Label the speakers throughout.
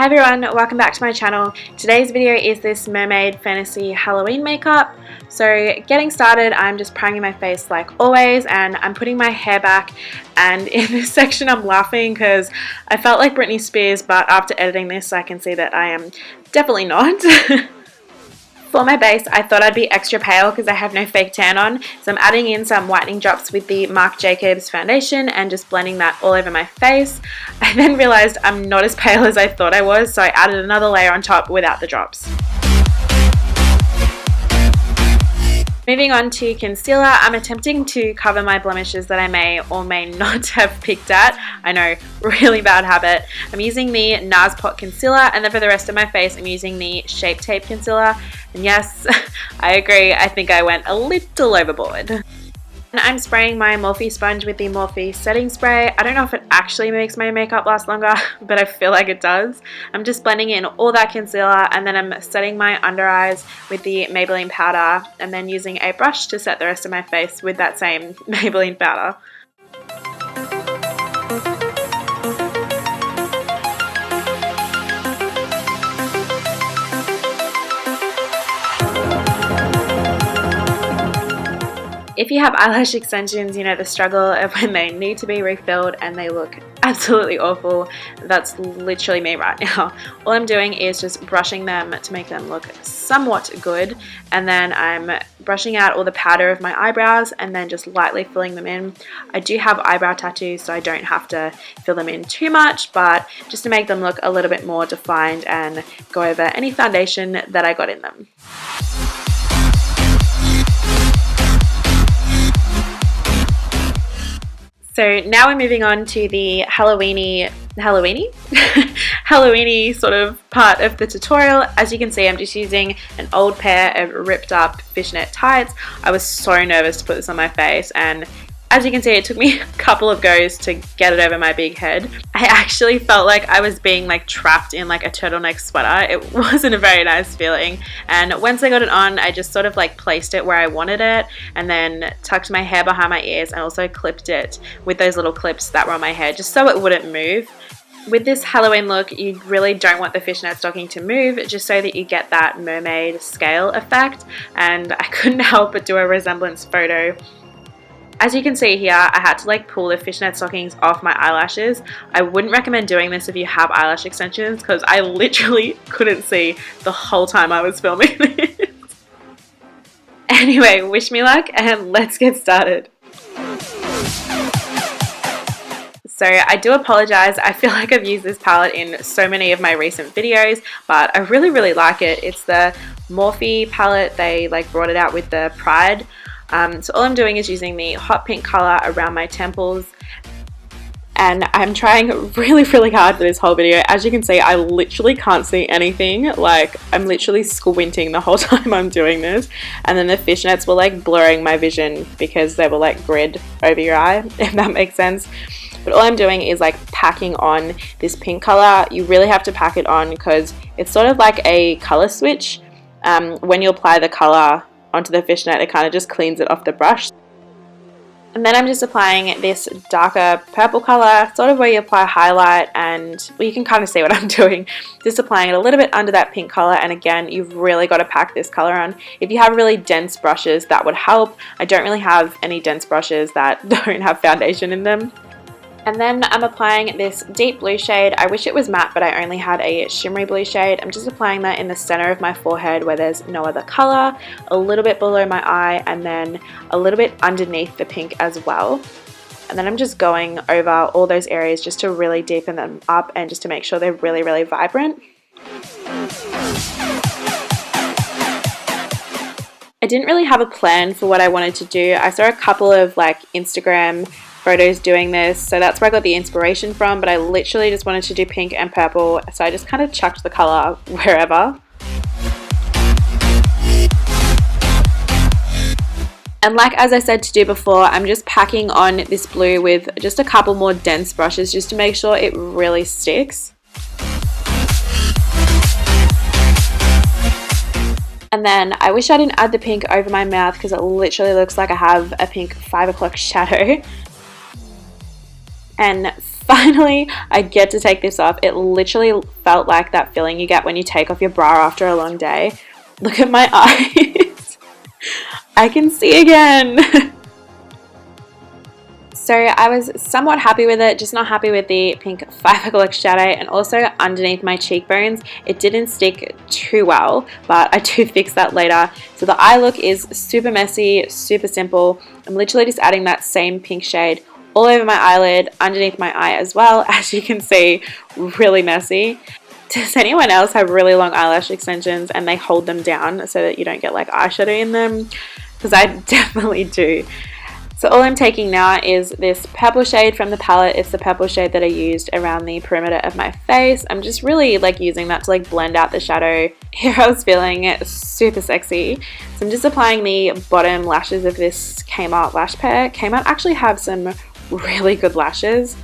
Speaker 1: Hi everyone, welcome back to my channel. Today's video is this Mermaid Fantasy Halloween makeup. So getting started, I'm just priming my face like always and I'm putting my hair back, and in this section I'm laughing because I felt like Britney Spears, but after editing this I can see that I am definitely not. For my base, I thought I'd be extra pale because I have no fake tan on, so I'm adding in some whitening drops with the Marc Jacobs foundation and just blending that all over my face. I then realised I'm not as pale as I thought I was, so I added another layer on top without the drops. Moving on to concealer, I'm attempting to cover my blemishes that I may or may not have picked at. I know, really bad habit. I'm using the NARS Pot concealer, and then for the rest of my face I'm using the Shape Tape concealer. And yes, I agree, I think I went a little overboard. And I'm spraying my Morphe sponge with the Morphe setting spray. I don't know if it actually makes my makeup last longer, but I feel like it does. I'm just blending in all that concealer, and then I'm setting my under eyes with the Maybelline powder, and then using a brush to set the rest of my face with that same Maybelline powder. If you have eyelash extensions, you know the struggle of when they need to be refilled and they look absolutely awful. That's literally me right now. All I'm doing is just brushing them to make them look somewhat good, and then I'm brushing out all the powder of my eyebrows and then just lightly filling them in. I do have eyebrow tattoos, so I don't have to fill them in too much, but just to make them look a little bit more defined and go over any foundation that I got in them. So now we're moving on to the Halloweeny sort of part of the tutorial. As you can see, I'm just using an old pair of ripped up fishnet tights. I was so nervous to put this on my face, and as you can see, it took me a couple of goes to get it over my big head. I actually felt like I was being like trapped in like a turtleneck sweater. It wasn't a very nice feeling. And once I got it on, I just sort of like placed it where I wanted it, and then tucked my hair behind my ears and also clipped it with those little clips that were on my hair just so it wouldn't move. With this Halloween look, you really don't want the fishnet stocking to move, just so that you get that mermaid scale effect. And I couldn't help but do a resemblance photo. As you can see here, I had to like pull the fishnet stockings off my eyelashes. I wouldn't recommend doing this if you have eyelash extensions, because I literally couldn't see the whole time I was filming this. Anyway, wish me luck and let's get started. So I do apologize, I feel like I've used this palette in so many of my recent videos, but I really like it. It's the Morphe palette. They like brought it out with the Pride. So all I'm doing is using the hot pink color around my temples, and I'm trying really hard for this whole video. As you can see, I literally can't see anything. Like, I'm literally squinting the whole time I'm doing this, and then the fishnets were like blurring my vision because they were like grid over your eye, if that makes sense. But all I'm doing is like packing on this pink color. You really have to pack it on because it's sort of like a color switch. When you apply the color onto the fishnet, it kind of just cleans it off the brush. And then I'm just applying this darker purple color, sort of where you apply highlight, and well, you can kind of see what I'm doing. Just applying it a little bit under that pink color, and again, you've really got to pack this color on. If you have really dense brushes, that would help. I don't really have any dense brushes that don't have foundation in them. And then I'm applying this deep blue shade. I wish it was matte, but I only had a shimmery blue shade. I'm just applying that in the center of my forehead where there's no other color, a little bit below my eye, and then a little bit underneath the pink as well. And then I'm just going over all those areas just to really deepen them up and just to make sure they're really vibrant. I didn't really have a plan for what I wanted to do. I saw a couple of like Instagram photos doing this, so that's where I got the inspiration from, but I literally just wanted to do pink and purple, so I just kind of chucked the color wherever. And like as I said to do before, I'm just packing on this blue with just a couple more dense brushes just to make sure it really sticks. And then I wish I didn't add the pink over my mouth because it literally looks like I have a pink 5 o'clock shadow. And finally, I get to take this off. It literally felt like that feeling you get when you take off your bra after a long day. Look at my eyes. I can see again. So I was somewhat happy with it, just not happy with the pink 5 o'clock shadow, and also underneath my cheekbones it didn't stick too well, but I do fix that later. So the eye look is super messy, super simple. I'm literally just adding that same pink shade all over my eyelid, underneath my eye as well. As you can see, really messy. Does anyone else have really long eyelash extensions and they hold them down so that you don't get like eyeshadow in them? Because I definitely do. So all I'm taking now is this purple shade from the palette. It's the purple shade that I used around the perimeter of my face. I'm just really like using that to like blend out the shadow. Here I was feeling super sexy. So I'm just applying the bottom lashes of this Kmart lash pair. Kmart actually have some really good lashes.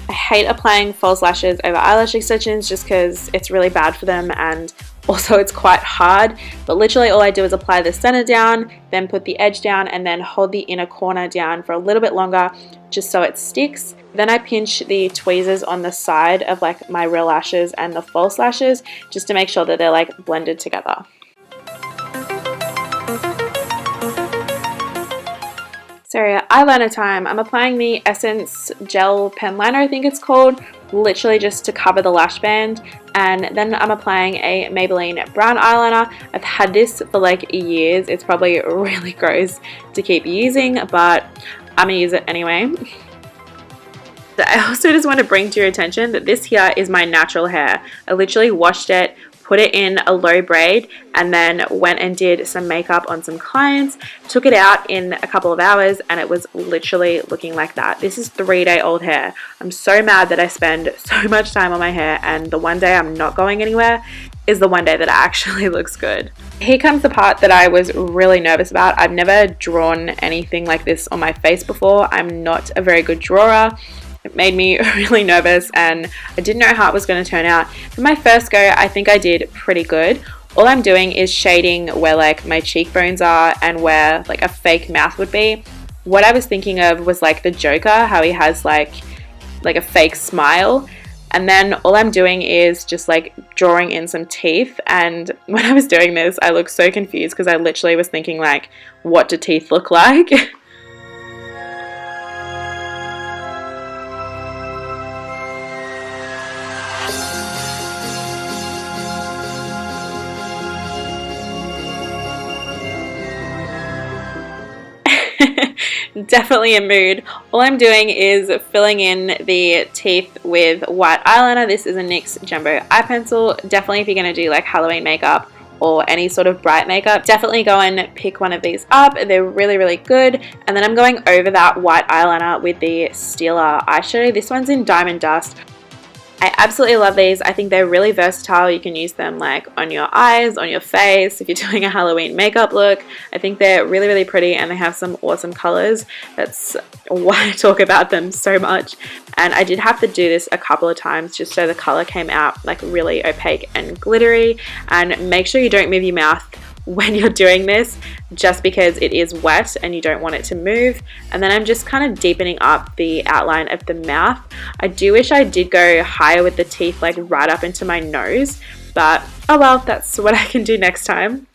Speaker 1: I hate applying false lashes over eyelash extensions just because it's really bad for them, and also it's quite hard. But literally all I do is apply the center down, then put the edge down, and then hold the inner corner down for a little bit longer just so it sticks. Then I pinch the tweezers on the side of like my real lashes and the false lashes just to make sure that they're like blended together. So eyeliner time. I'm applying the Essence Gel Pen Liner, I think it's called, literally just to cover the lash band. And then I'm applying a Maybelline brown eyeliner. I've had this for like years. It's probably really gross to keep using, but I'm gonna use it anyway. I also just want to bring to your attention that this here is my natural hair. I literally washed it, put it in a low braid, and then went and did some makeup on some clients, took it out in a couple of hours, and it was literally looking like that. This is 3-day-old hair. I'm so mad that I spend so much time on my hair, and the one day I'm not going anywhere is the one day that it actually looks good. Here comes the part that I was really nervous about. I've never drawn anything like this on my face before. I'm not a very good drawer. It made me really nervous and I didn't know how it was going to turn out. For my first go, I think I did pretty good. All I'm doing is shading where like my cheekbones are and where like a fake mouth would be. What I was thinking of was like the Joker, how he has like a fake smile. And then all I'm doing is just like drawing in some teeth. And when I was doing this, I looked so confused because I literally was thinking like, what do teeth look like? Definitely a mood. All I'm doing is filling in the teeth with white eyeliner. This is a NYX Jumbo eye pencil. Definitely if you're going to do like Halloween makeup or any sort of bright makeup, definitely go and pick one of these up. They're really, really good. And then I'm going over that white eyeliner with the Stila eyeshadow. This one's in Diamond Dust. I absolutely love these. I think they're really versatile. You can use them like on your eyes, on your face, if you're doing a Halloween makeup look. I think they're really, really pretty and they have some awesome colors. That's why I talk about them so much. And I did have to do this a couple of times just so the color came out like really opaque and glittery. And make sure you don't move your mouth when you're doing this, just because it is wet and you don't want it to move. And then I'm just kind of deepening up the outline of the mouth. I do wish I did go higher with the teeth, like right up into my nose, but oh well, that's what I can do next time.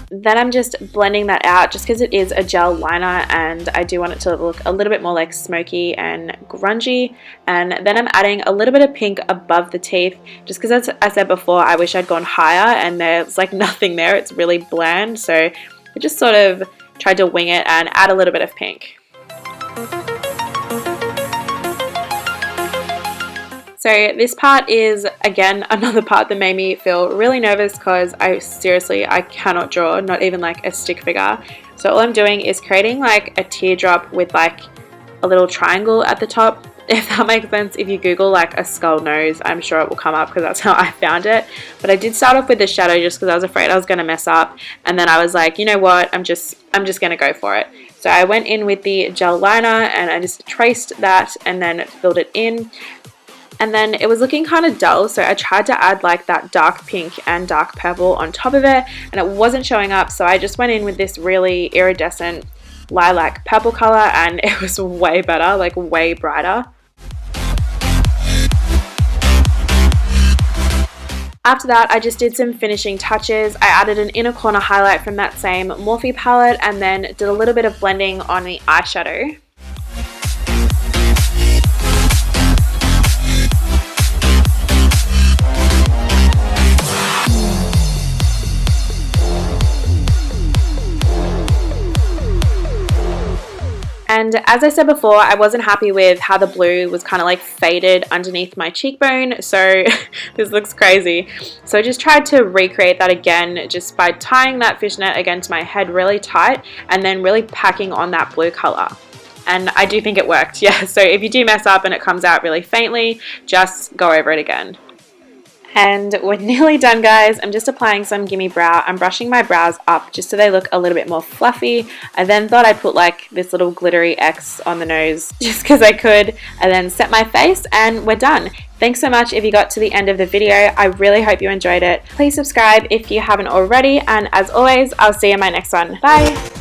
Speaker 1: Then I'm just blending that out just because it is a gel liner and I do want it to look a little bit more like smoky and grungy. And then I'm adding a little bit of pink above the teeth just because, as I said before, I wish I'd gone higher and there's like nothing there. It's really bland. So I just sort of tried to wing it and add a little bit of pink. So this part is, again, another part that made me feel really nervous because I cannot draw, not even like a stick figure. So all I'm doing is creating like a teardrop with like a little triangle at the top. If that makes sense, if you Google like a skull nose, I'm sure it will come up because that's how I found it. But I did start off with the shadow just because I was afraid I was going to mess up. And then I was like, you know what, I'm just going to go for it. So I went in with the gel liner and I just traced that and then filled it in. And then it was looking kind of dull, so I tried to add like that dark pink and dark purple on top of it, and it wasn't showing up, so I just went in with this really iridescent lilac purple color, and it was way better, like way brighter. After that, I just did some finishing touches. I added an inner corner highlight from that same Morphe palette, and then did a little bit of blending on the eyeshadow. And as I said before, I wasn't happy with how the blue was kind of like faded underneath my cheekbone, so this looks crazy. So I just tried to recreate that again just by tying that fishnet again to my head really tight and then really packing on that blue color. And I do think it worked, yeah. So if you do mess up and it comes out really faintly, just go over it again. And we're nearly done, guys. I'm just applying some Gimme Brow. I'm brushing my brows up just so they look a little bit more fluffy. I then thought I'd put like this little glittery X on the nose just because I could, and then set my face, and we're done. Thanks so much if you got to the end of the video. I really hope you enjoyed it. Please subscribe if you haven't already, and as always, I'll see you in my next one. Bye!